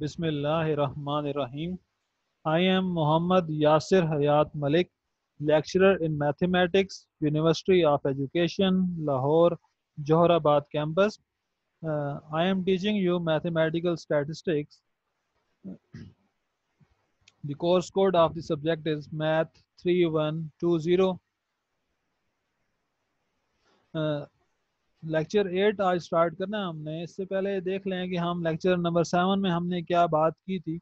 Bismillahirrahmanirrahim. I am Muhammad Yasir Hayat Malik, lecturer in Mathematics, University of Education, Lahore, Johorabad campus. I am teaching you mathematical statistics. The course code of the subject is Math 3120. Lecture 8 आज start करना है हमने। इससे पहले देख लें कि हम लेक्चर नंबर 7 में हमने क्या बात की थी।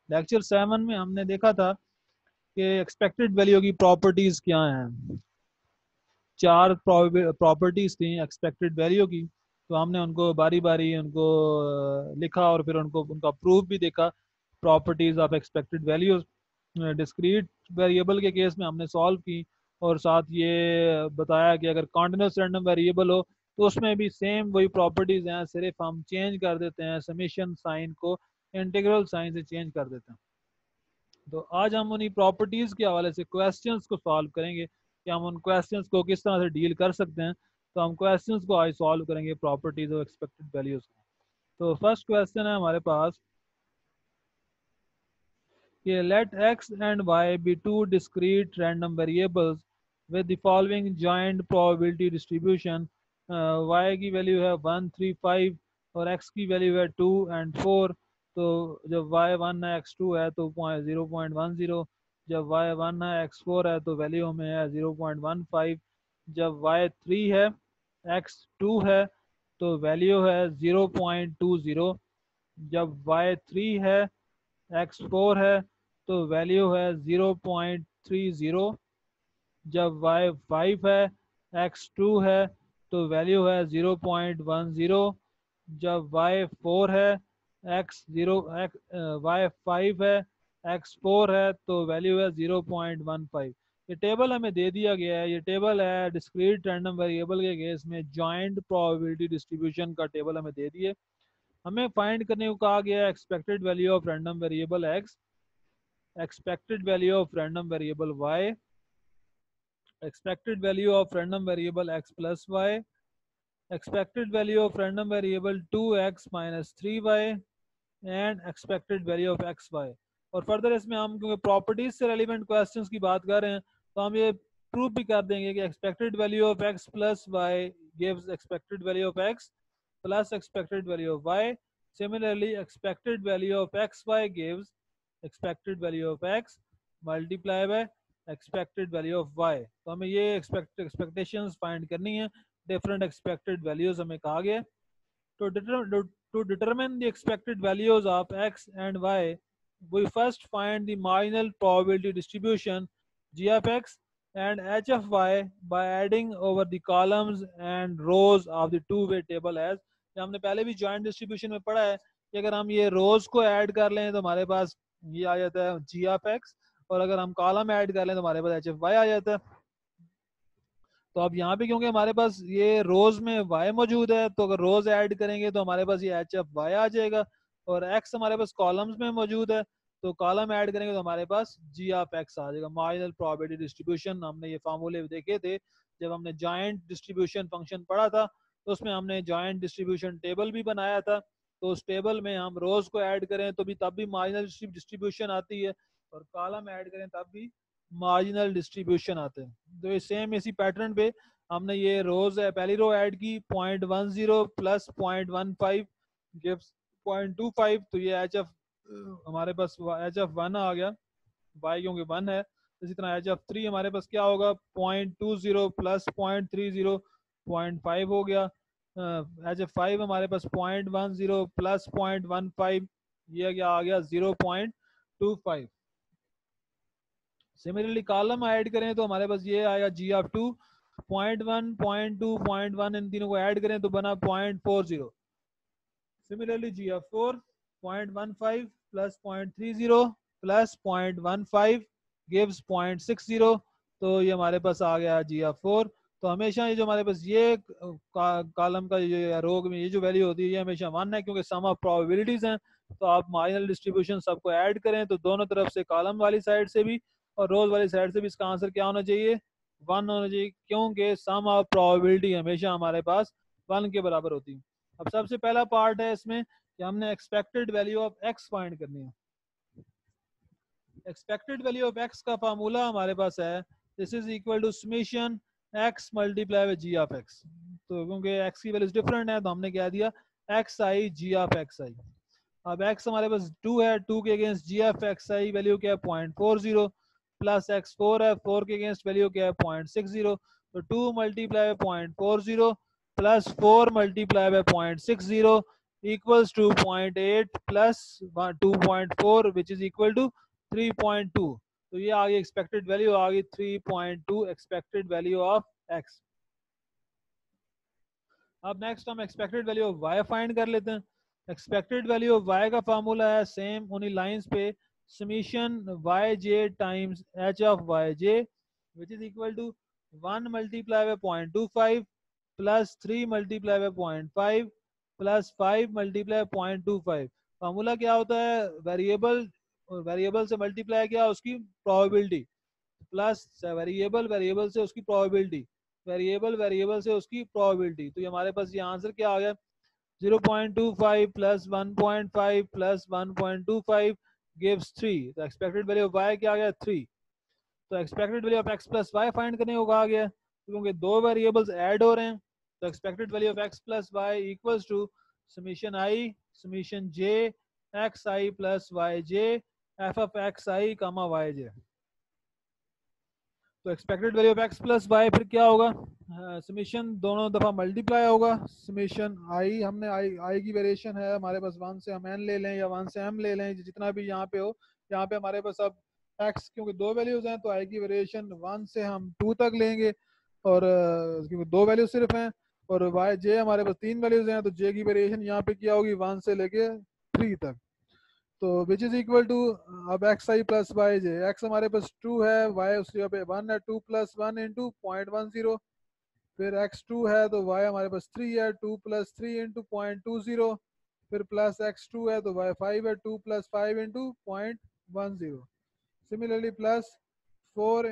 लेक्चर 7 में हमने देखा था कि एक्सपेक्टेड वैल्यू की प्रॉपर्टीज़ क्या हैं। 4 प्रॉपर्टीज़ थी एक्सपेक्टेड वैल्यू की, तो हमने उनको बारी बारी उनको लिखा और फिर उनको उनका प्रूफ भी देखा। Properties of expected values discrete variable के केस में हमने सॉल्व की, और साथ ये बताया कि अगर कॉन्टिन्यूस रैंडम वेरिएबल हो तो उसमें भी सेम वही प्रॉपर्टीज़ हैं, सिर्फ हम चेंज कर देते हैं, समेशन साइन को इंटीग्रल साइन से चेंज कर देते हैं। तो आज हम उन्हीं प्रॉपर्टीज़ के हवाले से क्वेश्चंस को सॉल्व करेंगे कि हम उन क्वेश्चंस को किस तरह से डील कर सकते हैं। तो हम क्वेश्चंस को आज सॉल्व करेंगे प्रॉपर्टीज़ ऑफ एक्सपेक्टेड वैल्यूज। तो फर्स्ट क्वेश्चन है हमारे पास कि let x and y be two discrete random variables with the following joint probability distribution। y की वैल्यू है 1 3 5 और x की वैल्यू है 2 and 4। तो जब y1 है x2 है तो 0.10, जब y1 है x4 है तो वैल्यू हमें है 0.15, जब y3 है x2 है तो वैल्यू है 0.20, जब y3 है x4 है तो वैल्यू है 0.30, जब y5 है x2 है तो वैल्यू है 0.10, जब y4 है y5 है x4 है तो वैल्यू है 0.15। ये टेबल हमें दे दिया गया है। ये टेबल है डिस्क्रीट रैंडम वेरिएबल के केस में जॉइंट प्रोबेबिलिटी डिस्ट्रीब्यूशन का टेबल हमें दे दिए। हमें फाइंड करने को कहा गया है expected value of random variable x, expected value of random variable y, expected value of random variable x plus y, expected value of random variable 2x minus 3y and expected value of xy। और further इसमें हम क्योंकि properties से relevant questions की बात कर रहे हैं तो हम ये प्रूव भी कर देंगे कि expected value of x plus y gives expected value of x plus expected value of y। Similarly, expected value of xy gives expected value of x multiply by expected value of y। तो हमें ये expectations find करनी है, different expected values हमें कहा गया। to determine the expected values of x and y, we first find the marginal probability distribution g of x and h of y by adding over the columns and rows of the two-way table as। हमने पहले भी joint distribution में पढ़ा है कि अगर हम ये रोज को ऐड कर लें तो हमारे पास ये आ जाता है जी ऑफ एक्स, और अगर हम कॉलम ऐड कर लें तो हमारे पास एच एफ वाई आ जाता है। तो अब यहाँ पे क्योंकि हमारे पास ये रोज में y मौजूद है तो अगर रोज ऐड करेंगे तो हमारे पास ये एच एफ वाई आ जाएगा, और x हमारे पास कॉलम्स में मौजूद है तो कॉलम ऐड करेंगे तो हमारे पास जी ऑफ एक्स आ जाएगा। मार्जिनल प्रोबेबिलिटी डिस्ट्रीब्यूशन हमने ये फार्मूले देखे थे जब हमने जॉइंट डिस्ट्रीब्यूशन फंक्शन पढ़ा था, तो उसमें हमने जॉइंट डिस्ट्रीब्यूशन टेबल भी बनाया था। तो उस टेबल में हम रोज को ऐड करें तो भी तब भी मार्जिनल डिस्ट्रीब्यूशन आती है, और कॉलम ऐड करें तब भी मार्जिनल डिस्ट्रीब्यूशन आते हैं। तो ये सेम इसी पैटर्न पे हमने ये रोज है, पहली रो ऐड की 0.10 प्लस 0.15 गिव्स 0.25, तो ये एच एफ हमारे पास एच एफ 1 आ गया, वाई क्योंकि 1 है। इसी तरह एच एफ 3 हमारे पास क्या होगा 0.20 प्लस 0.30 0.5 हो गया। एच एफ 5 हमारे पास 0.10 प्लस 0.15 ये क्या आ गया 0.25। सिमिलरली कॉलम ऐड करें तो हमारे पास ये आएगा जी ऑफ 2, 0.1 0.2 0.1 इन तीनों को ऐड करें तो बना 0.40। Similarly g of 4 0.15 plus 0.30 plus 0.15 gives 0.60, तो ये हमारे पास आ गया जी ऑफ 4। तो हमेशा ये जो हमारे पास ये कॉलम का ये रोग में ये जो वैल्यू होती है ये हमेशा 1 है क्योंकि सम ऑफ प्रोबेबिलिटीज हैं। तो आप मार्जिनल डिस्ट्रीब्यूशन सबको ऐड करें तो दोनों तरफ से कॉलम वाली साइड से भी और रोज वाली साइड से भी इसका आंसर क्या होना चाहिए 1 होना चाहिए, क्योंकि सम ऑफ प्रोबेबिलिटी हमेशा हमारे पास 1 के बराबर होती है। अब सबसे पहला पार्ट है इसमें कि हमने expected value of x find करनी है। एक्सपेक्टेड वैल्यू ऑफ एक्स का फार्मूला हमारे पास है, this is equal to summation x multiply with g of x. तो क्योंकि एक्स की वैल्यूज डिफरेंट है तो हमने क्या दिया, x i g of x i. अब एक्स हमारे पास 2 है, 2 के against g of x i value क्या है 0.40, प्लस एक्स 4 है, 4 के अगेंस्ट वैल्यू क्या है 0.60। तो 2 multiply by 0.40 plus 4 multiply by 0.60 equals to 0.8 plus 2.4 which is equal to 3.2। तो ये आ गई एक्सपेक्टेड वैल्यू, आ गई 3.2 एक्सपेक्टेड वैल्यू ऑफ एक्स। अब नेक्स्ट हम expected value of y find कर लेते हैं। एक्सपेक्टेड वैल्यू ऑफ वाई का फार्मूला है सेम उन्हीं लाइंस पे, summation y j times h of y j which is equal to 1 multiply by 0.25 plus 3 multiply by 0.5 plus 5 multiply 0.25। Formula क्या होता है, वेरिएबल वेरिएबल से मल्टीप्लाई किया उसकी प्रोबेबिलिटी, प्लस वेरिएबल वेरिएबल से उसकी प्रोबेबिलिटी, वेरिएबल वेरिएबल से उसकी प्रोबेबिलिटी। तो ये हमारे पास ये आंसर क्या आ गया, 0.25 प्लस 1.5 प्लस 1.25 गिव्स 3। तो एक्सपेक्टेड वैल्यू ऑफ y क्या आ गया 3। तो expected value of x plus y find करने को कहा गया, क्योंकि दो वेरिएबल्स ऐड हो रहे हैं। तो expected value of x plus y equals to summation i summation j x i plus y j f of x i comma y j. तो expected value of x plus y फिर क्या होगा, summation दोनों दफा multiply होगा, summation आई हमने आई की variation है हमारे पास 1 से हम n ले लें या 1 से m ले लें, जितना भी यहाँ पे हो। यहाँ पे हमारे पास अब x क्योंकि दो वैल्यूज हैं तो आई की वेरिएशन 1 से हम 2 तक लेंगे, और क्योंकि दो वैल्यूज सिर्फ हैं, और वाई जे हमारे पास 3 वैल्यूज हैं तो जे की वेरिएशन यहाँ पे क्या होगी 1 से लेके 3 तक। तो विच इज इक्वल टू, अब x i plus y J, x हमारे पास 2 है, वाई उसकी जगह पे 1 है, 2 प्लस 1 इंटू 0.10, फिर x2 है तो y हमारे पास 3 है, 2 प्लस 3 इंटू 0.20, फिर प्लस x2 है तो y 5 है, 2 plus 5 into 0.10। Similarly plus 4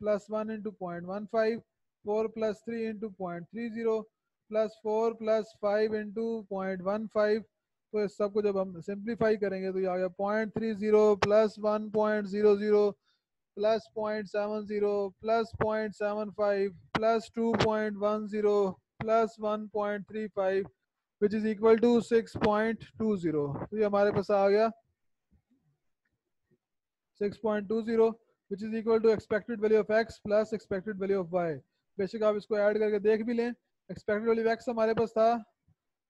plus 1 into 0.15, 4 plus 3 into 0.30, plus 4 plus 5 into 0.15। तो इस सबको जब हम सिंप्लीफाई करेंगे तो ये आ गया 0.30 plus 1.00 plus 0.70 plus 0.75 plus 2.10 plus 1.35 which is equal to 6.20। तो ये हमारे पास आ गया 6.20 which is equal to expected value of x plus expected value of y. बेशक आप इसको ऐड करके देख भी लें, एक्सपेक्टेड वैल्यू ऑफ एक्स हमारे पास था,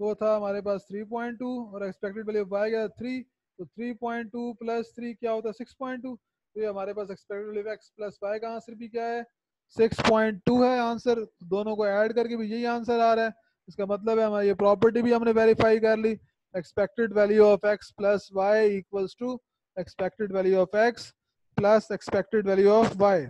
वो था हमारे पास 3.2, और एक्सपेक्टेड वैल्यू ऑफ वाई क्या 3। तो 3.2 प्लस 3 क्या होता है 6.2। तो ये हमारे पास expected value of x plus y का आंसर भी क्या है 6.2 है आंसर। दोनों को ऐड करके भी यही आंसर आ रहा है, इसका मतलब है हमारी ये प्रॉपर्टी भी हमने वेरीफाई कर ली, expected value of x plus y equals to expected value of x plus expected value of y.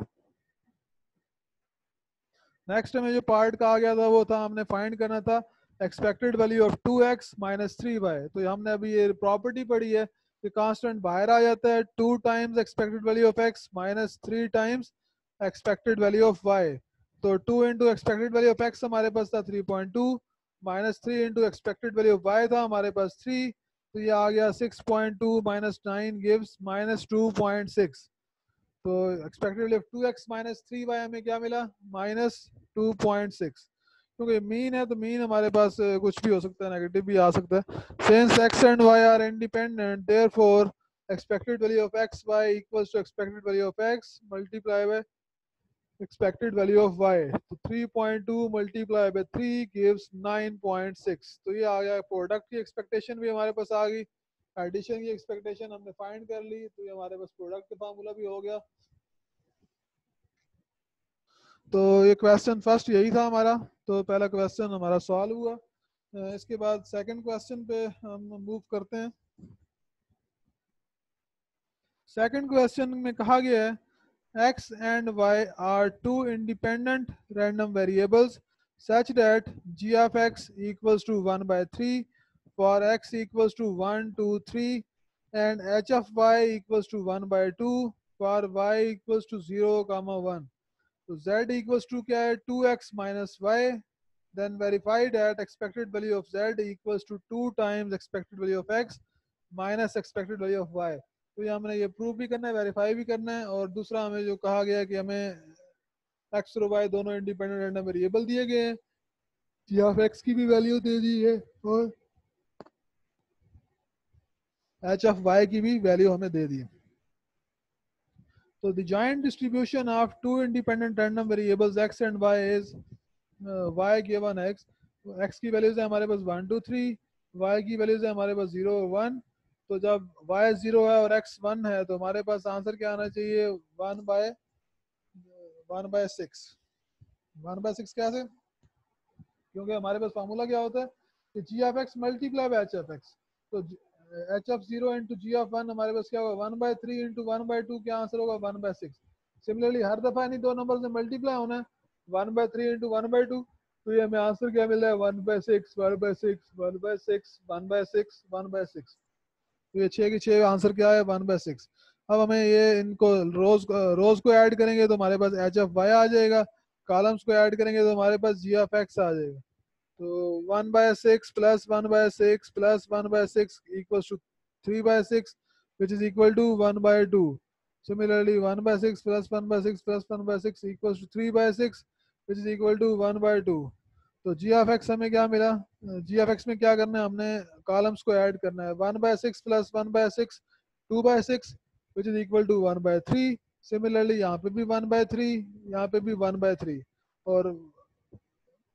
Next हमें जो पार्ट कहा गया था वो था हमने फाइंड करना था expected value of 2x minus 3y। तो हमने अभी ये प्रॉपर्टी पढ़ी है कि कांस्टेंट बाहर आ जाता है 2 times expected value of x minus 3 times expected value of y। तो 2 into expected value of x हमारे पास था 3.2, minus 3 into expected value of y था हमारे पास 3। तो ये आ गया 6.2 माइनस 9 गिव्स माइनस 2.6। तो expected value of 2x minus 3y हमें क्या मिला माइनस 2.6। क्योंकि मीन है तो मीन हमारे पास कुछ भी हो सकता है, नेगेटिव भी आ सकता है। Since x and y are independent therefore expected value of x y equals to expected value of x multiply by expected value of y। तो 3.2 मल्टीप्लाई बाय 3 गिव्स 9.6। तो ये आ गया प्रोडक्ट की एक्सपेक्टेशन भी हमारे पास आ गई, एडिशन की एक्सपेक्टेशन हमने फाइंड कर ली, तो ये हमारे पास प्रोडक्ट का फार्मूला भी हो गया। तो ये क्वेश्चन फर्स्ट यही था हमारा, तो पहला क्वेश्चन हमारा सॉल्व हुआ। इसके बाद सेकंड क्वेश्चन पे हम मूव करते हैं। सेकंड क्वेश्चन में कहा गया है x and y are two independent random variables such that g of x equals to 1 by 3 for x equals to 1 2 3 and h of y equals to 1 by 2 for y equals to 0 comma 1। तो z equals to क्या है 2x minus y then verify that expected value of z equals to 2 times expected value of x minus expected value of y. तो ये हमने ये prove भी करना है, वेरीफाई भी करना है, और दूसरा हमें जो कहा गया है कि हमें x और y दोनों इंडिपेंडेंट रैंडम वेरिएबल दिए गए हैं, g ऑफ x की भी वैल्यू दे दी है और h ऑफ y की भी वैल्यू हमें दे दी है. So the joint distribution of two independent random variables x and y is y given x. x की वैल्यूज है हमारे पास 1 2 3, y की वैल्यूज है हमारे पास 0 1. तो जब y 0 है और x 1 है तो हमारे पास आंसर क्या आना चाहिए? 1/6. 1/6 कैसे? क्योंकि हमारे पास फार्मूला क्या होता है कि g of x multiply by h of x. तो h of 0 into g of 1 हमारे पास क्या होगा? 1/3 इंटू 1/2. क्या आंसर होगा? 1/6. सिमिलरली हर दफा नहीं दो नंबर से मल्टीप्लाई होना है. 1/3 इंटू 1/2, तो ये हमें आंसर क्या मिल रहा है? 1/6 1/6 1/6 1/6 1/6. तो ये 6 की 6 आंसर क्या है? 1/6. अब हमें ये इनको रोज को ऐड करेंगे तो हमारे पास एच ऑफ वाई आ जाएगा, कॉलम्स को ऐड करेंगे तो हमारे पास जी ऑफ एक्स आ जाएगा. तो 1/6 plus 1/6 plus 1/6 equals to 3/6, which is equal to 1/2. Similarly, 1/6 plus 1/6 plus 1/6 equals to 3/6, which is equal to 1/2. तो जी ऑफ एक्स हमें क्या मिला? जी ऑफ एक्स में क्या करना है? हमने कॉलम्स को ऐड करना है. 1/6 plus 1/6 2/6, which is equal to 1/3. Similarly यहाँ पे भी 1/3, यहाँ पे भी 1/3.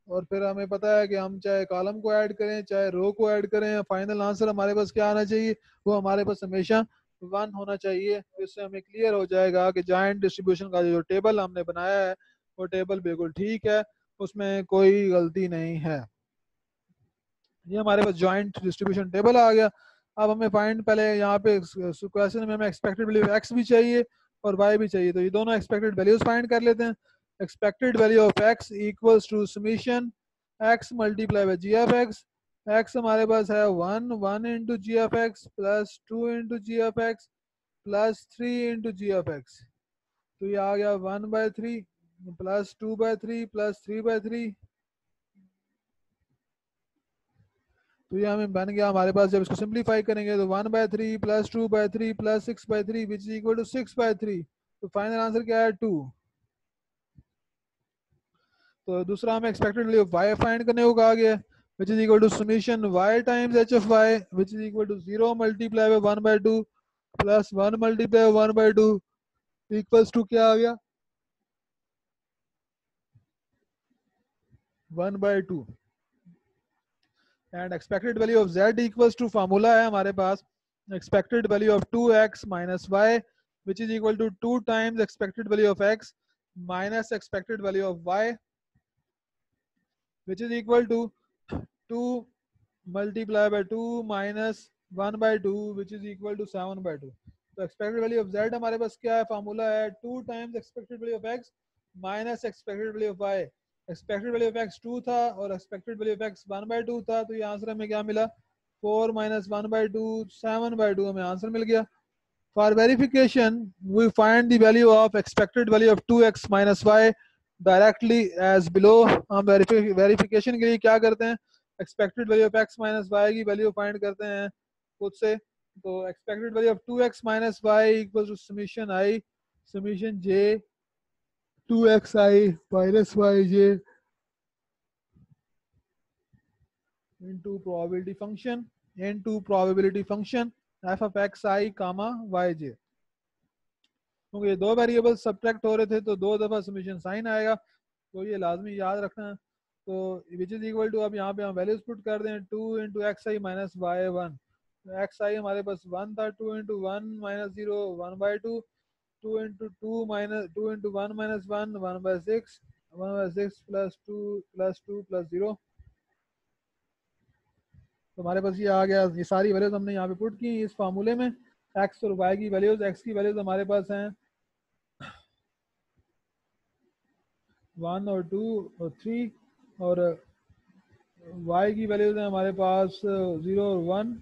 और फिर हमें पता है कि हम चाहे कॉलम को ऐड करें चाहे रो को ऐड करें, फाइनल आंसर हमारे पास क्या आना चाहिए? वो हमारे पास हमेशा 1 होना चाहिए. इससे हमें क्लियर हो जाएगा कि जॉइंट डिस्ट्रीब्यूशन का जो टेबल हमने बनाया है वो टेबल बिल्कुल ठीक है, उसमें कोई गलती नहीं है. ये हमारे पास जॉइंट डिस्ट्रीब्यूशन टेबल आ गया. अब हमें फाइंड, पहले यहाँ पे क्वेश्चन में हमें एक्सपेक्टेड वैल्यू एक्स भी चाहिए और वाई भी चाहिए, तो ये दोनों एक्सपेक्टेड वैल्यूज फाइंड कर लेते हैं. Expected value of x equals to summation x multiply by g of x. X हमारे पास है 1 into g of x plus 2 into g of x plus 3 into g of x. तो ये आ गया 1/3 प्लस 2/3 प्लस 3/3. तो ये हमें बन गया हमारे पास. जब इसको सिंप्लीफाई करेंगे तो 1/3 plus 2/3 plus 6/3 which is equal to 6/3. तो फाइनल आंसर क्या है? 2. तो दूसरा हमें expected value of y find करने को कहा गया है, which is equal to summation y times h of y, which is equal to 0 multiply by 1/2 plus 1 multiply by 1/2 equals to क्या आ गया? 1/2. And expected value of z equals to, formula है हमारे पास expected value of 2x minus y, which is equal to 2 times expected value of x minus expected value of y, which is equal to 2 multiply by 2 minus 1/2, which is equal to 7/2. तो expected value of z हमारे पास क्या है? Formula है 2 times expected value of x minus expected value of y. Expected value of x 2 था और expected value of x 1/2 था, तो ये आंसर हमें क्या मिला? 4 minus 1/2 7/2 हमें आंसर मिल गया. For verification, we find the value of expected value of 2x minus y directly as below. हम वेरिफिकेशन के लिए क्या करते हैं? Expected value of x minus y की वैल्यू फाइंड करते हैं खुद से. तो expected value of 2x minus y equal to summation i summation j 2xi minus yj into probability function f of xi comma yj. क्योंकि ये दो variable subtract हो रहे थे तो दो दफा समीशन साइन आएगा, तो ये लाजमी याद रखना है. तो विच इज इक्वल टू, अब यहाँ पे हम वैल्यूज पुट कर दें 2 इंटू एक्स आई माइनस वाई 1. एक्स आई हमारे पास 1 था, 2 into 1 minus 0 1/2, 2 into 2 minus 2 into 1 minus 1 1/6, 1/6 plus 2 plus 0. तो हमारे पास ये आ गया. ये सारी वैल्यूज हमने यहाँ पे पुट की इस फार्मूले में. एक्स और वाई की वैल्यूज, एक्स की वैल्यूज हमारे पास हैं 1 और 2 और 3, और y की वैल्यूज हैं हमारे पास 0 और 1.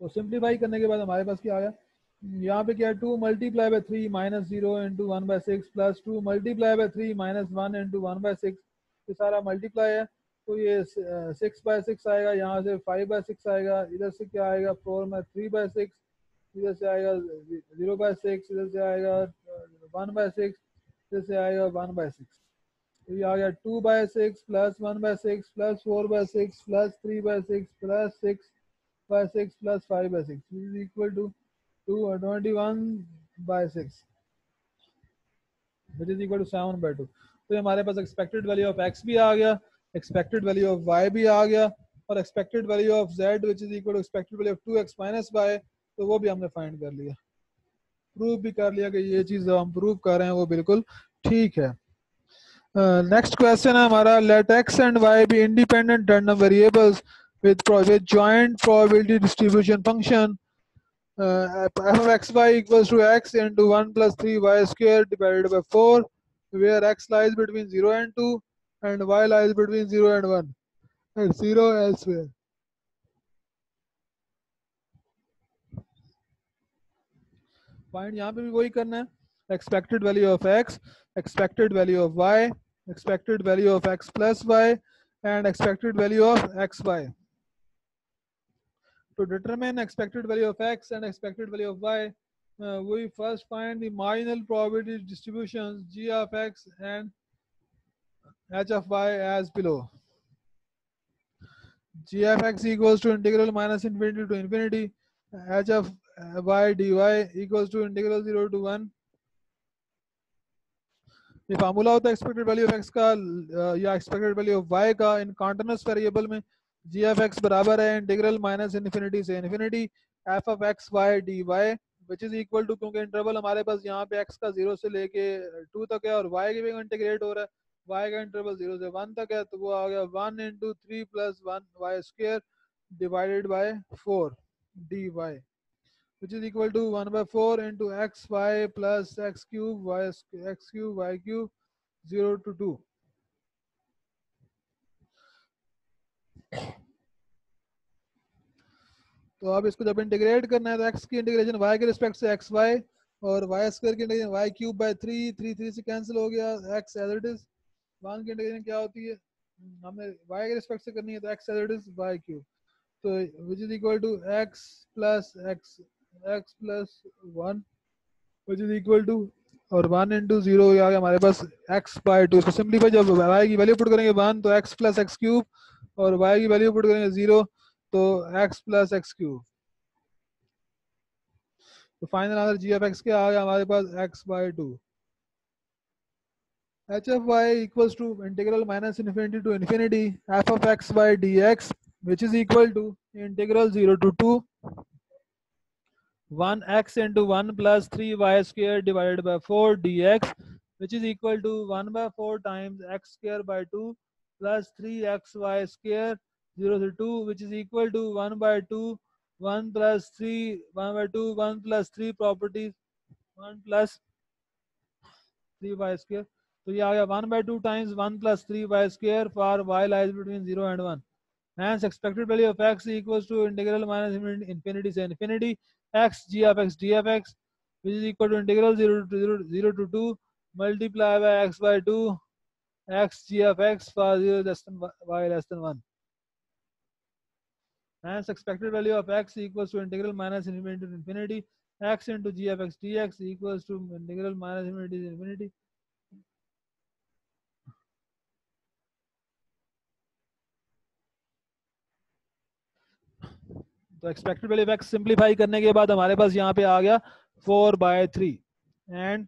तो सिंप्लीफाई करने के बाद हमारे पास क्या आ गया, यहाँ पे क्या है 2 multiply by 3 minus 0 into 1/6 plus 2 multiply by 3 minus 1 into 1/6, ये सारा मल्टीप्लाई है। तो ये 6/6 आएगा, यहाँ से 5/6 आएगा, इधर से क्या आएगा 4/3/6, इधर से आएगा 0/6, इधर से आएगा 1/6, इधर से आएगा 1/6। तो ये आ गया 2/6 plus 1/6 plus 4/6 plus 3/6 plus 6/6 plus 5/6 is equal to 21/6 which is equal to 7/2। तो ये हमारे पास एक्सपेक्टेड वैल्यू ऑफ एक्स भी आ गया, एक्सपेक्टेड वैल्यू ऑफ वाई भी आ गया, और expected value of z which is equal to expected value of 2x minus y, तो वो भी हमने फाइंड कर लिया, प्रूव भी कर लिया कि ये चीज़ हम प्रूव कर रहे हैं वो बिल्कुल ठीक है। नेक्स्ट क्वेश्चन है हमारा, let x and y be independent random variables with joint probability distribution function f of xy equals to x into 1 plus 3y square divided by 4, where x lies between 0 and 2 and y lies between 0 and 1 and 0 elsewhere. Find यहाँ पे भी वही करना है, expected value of x, expected value of y, expected value of x plus y and expected value of xy. To determine expected value of x and expected value of y, we first find the marginal probability distributions g of x and h of y as below. G of x equals to integral minus infinity to infinity, h of y dy equals to integral 0 to 1. ये formula होता है expected value of x का या expected value of y का इन continuous variable में। जी F x बराबर है integral minus infinity से infinity f of x y d y which is equal to, क्योंकि इंटरवल हमारे पास यहाँ पे एक्स का 0 से लेके 2 तक है और वाई के भी इंटीग्रेट हो रहा है, वाई का इंटरवल 0 से 1 तक है, तो वो आ गया 1 into 3 plus 1 y square divided by 4 d y which is equal to 1/4 into xy plus x cube y x cube y cube 0 to 2. तो अब इसको जब इंटीग्रेट करना है तो x की इंटीग्रेशन y के रिस्पेक्ट से xy और y स्क्वायर की इंटीग्रेशन y क्यूब बाय 3 3 से कैंसिल हो गया, x एज इट इज। 1 की इंटीग्रेशन क्या होती है, हमने y के रिस्पेक्ट से करनी है तो x as it is y cube, तो which is equal to x plus 1 which is equal to, और 1 इंटू 0 आ गया हमारे पास x बाई 2। इसको सिंप्लीफाई जब y की वैल्यू पुट करेंगे 1 तो x प्लस एक्स क्यूब और y की वैल्यू पुट करेंगे 0 तो x प्लस एक्स क्यूब। तो final answer g of x क्या आ गया हमारे पास x by 2। h of y equals to integral minus infinity to infinity f of x by dx which is equal to integral 0 to 2 1x into 1 plus 3y square divided by 4 dx which is equal to 1/4 times x square by 2 plus 3xy square 0 to 2 which is equal to 1/2 1 plus 3 1/2 1 plus 3 properties 1 plus 3y square। तो ये आ गया 1/2 times 1 plus 3y square for y lies between 0 and 1. Hence expected value of x equals to integral minus infinity से infinity x g of x d of x which is equal to integral 0 to 2 multiply by x by 2 x g of x for 0 less than y less than 1. Hence expected value of x equals to integral minus infinity to infinity x into g of x dx equals to integral minus infinity to infinity तो expected value of x simplify करने के बाद हमारे पास यहाँ पे आ गया 4/3 and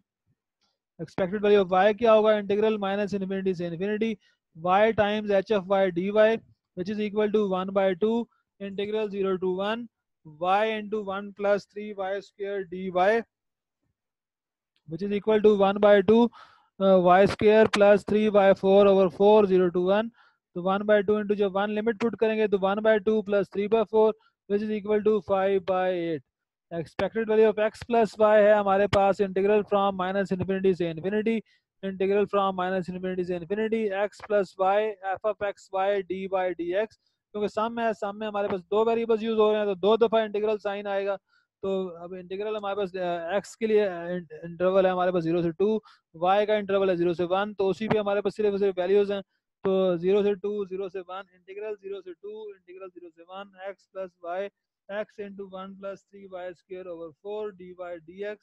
expected value of y क्या होगा इंटीग्रल माइनस इन्फिनिटी से infinity y times h of y d y which is equal to 1/2 integral 0 to 1 y into 1 plus 3y square dy which is equal to 1/2 y square plus 3/4 over 4 0 to 1। तो 1/2 into जब 1 limit put करेंगे तो 1/2 plus 3/4 which is equal to 5/8। Expected value of x plus y है हमारे पास integral from minus infinity से infinity integral from minus infinity से infinity x plus y f of x y dy dx क्योंकि सम में हमारे पास दो वेरिएबल्स यूज हो रहे हैं, तो दो दफा इंटीग्रल साइन आएगा। तो अब इंटीग्रल हमारे पास एक्स के लिए इंटरवल है हमारे पास 0 से 2, वाई का इंटरवल है 0 से 1, तो उसी पे हमारे पास सिर्फ सिर्फ वैल्यूज हैं। तो 0 से 2, 0 से 1, इंटीग्रल 0 से 2, इंटीग्रल 0 से 1 x plus y x into 1 plus 3y square over 4 dy dx,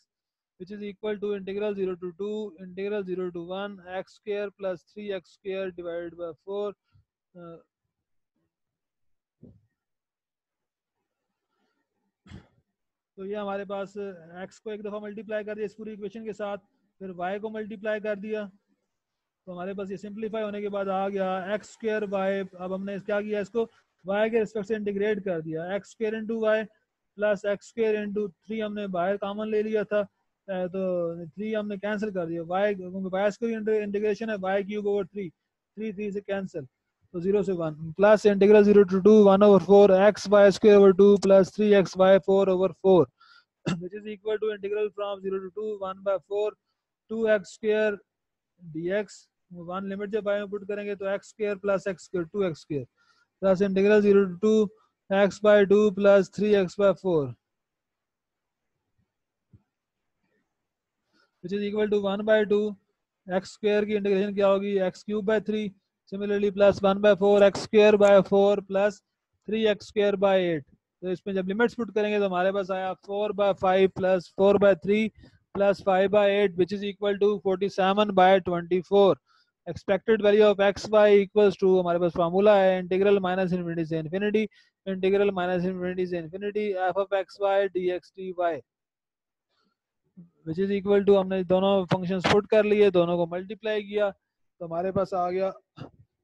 which is equal to integral 0 to 2 integral 0 to 1 x square plus 3x square divided by 4। तो ये हमारे पास x को एक दफ़ा मल्टीप्लाई कर दिया इस पूरी इक्वेशन के साथ, फिर y को मल्टीप्लाई कर दिया, तो हमारे पास ये सिंप्लीफाई होने के बाद आ गया एक्स स्क्र वाई। अब हमने क्या किया, इसको y के रिस्पेक्ट से इंटीग्रेट कर दिया, x square into y plus x square into 3 हमने बाहर कॉमन ले लिया था, तो 3 हमने कैंसिल कर दिया, y क्योंकि वाई स्क्वायर इंटीग्रेशन है, y क्यूब ओवर 3, 3 से कैंसिल, तो 0 से 1 plus integral 0 to 2 1/4 x y square over 2 plus 3xy 4/4 which is equal to integral from 0 to 2 1/4 2x square dx। One limit जब बाय में put करेंगे तो x square plus x square 2x square plus integral 0 to 2 x/2 plus 3x/4 which is equal to 1/2 x square की integration क्या होगी, x cube by 3, similarly plus 1/4 x square by 4 plus 3x square by 8। तो इसमें जब limits put करेंगे तो हमारे पास आया 4/5 plus 4/3 plus 5/8 which is equal to 47/24। Expected value of x y equals to, हमारे पास फार्मूला है इंटीग्रल माइनस इन्फिनिटी से इन्फिनिटी इंटीग्रल माइनस इन्फिनिटी से infinity f of x y d x d y which is equal to, हमने दोनों functions put कर लिए, दोनों को मल्टीप्लाई किया, तो हमारे पास आ गया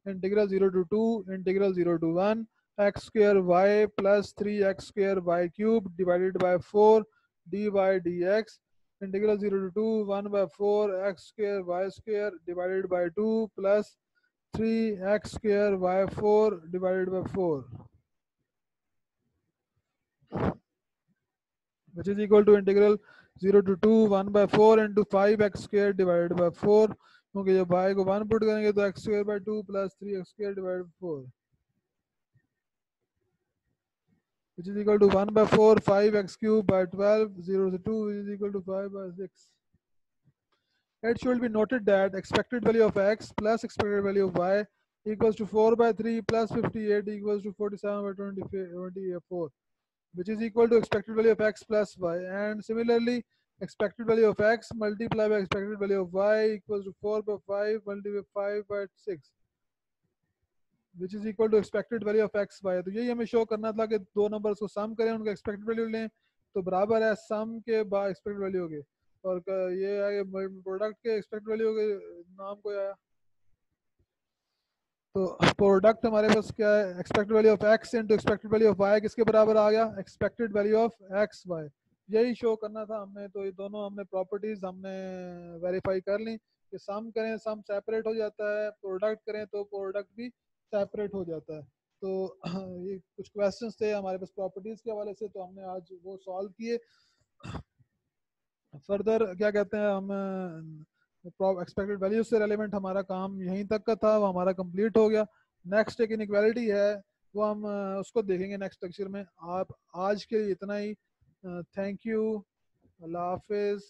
integral 0 to 2 integral 0 to 1 x square y plus 3x square y cube divided by 4 d y d x integral 0 to 2 1/4 x square y square divided by 2 plus 3x square y 4 divided by 4 which is equal to integral 0 to 2 1/4 into 5x square divided by 4, क्योंकि जब y को 1 put करेंगे तो x square by 2 plus 3x square divided by 4 which is equal to 1/4 5x cube by 12 0 to 2 which is equal to 5/6। It should be noted that expected value of x plus expected value of y equals to 4/3 plus 58 equals to 47/24 which is equal to expected value of x plus y, and similarly expected value of x multiplied by expected value of y equals to 4/5 multiplied by 5/6 which is equal to expected value of x y। तो यही हमें show करना था कि दो numbers को सम करें, उनका एक्सपेक्टेड वैल्यू लें, तो बराबर है सम के बाद एक्सपेक्टेड वैल्यू के, और ये है प्रोडक्ट के एक्सपेक्टेड वैल्यू के नाम को आया, तो प्रोडक्ट हमारे पास क्या है, expected value of x into expected value of y किसके बराबर आ गया, expected value of x y. यही शो करना था हमने, तो ये दोनों हमने प्रॉपर्टीज हमने वेरीफाई कर ली कि सम करें सम सेपरेट हो जाता है, प्रोडक्ट करें तो प्रोडक्ट भी सेपरेट हो जाता है। तो ये कुछ क्वेश्चंस थे हमारे पास प्रॉपर्टीज के हवाले से, तो हमने आज वो सॉल्व किए। फर्दर क्या कहते हैं, हम एक्सपेक्टेड वैल्यू से रेलिवेंट हमारा काम यहीं तक का था, वो हमारा कंप्लीट हो गया। नेक्स्ट एक इनइक्वालिटी है, वो हम उसको देखेंगे नेक्स्ट लेक्चर में। आप आज के लिए इतना ही, थैंक यू, अल्लाह हाफिज़।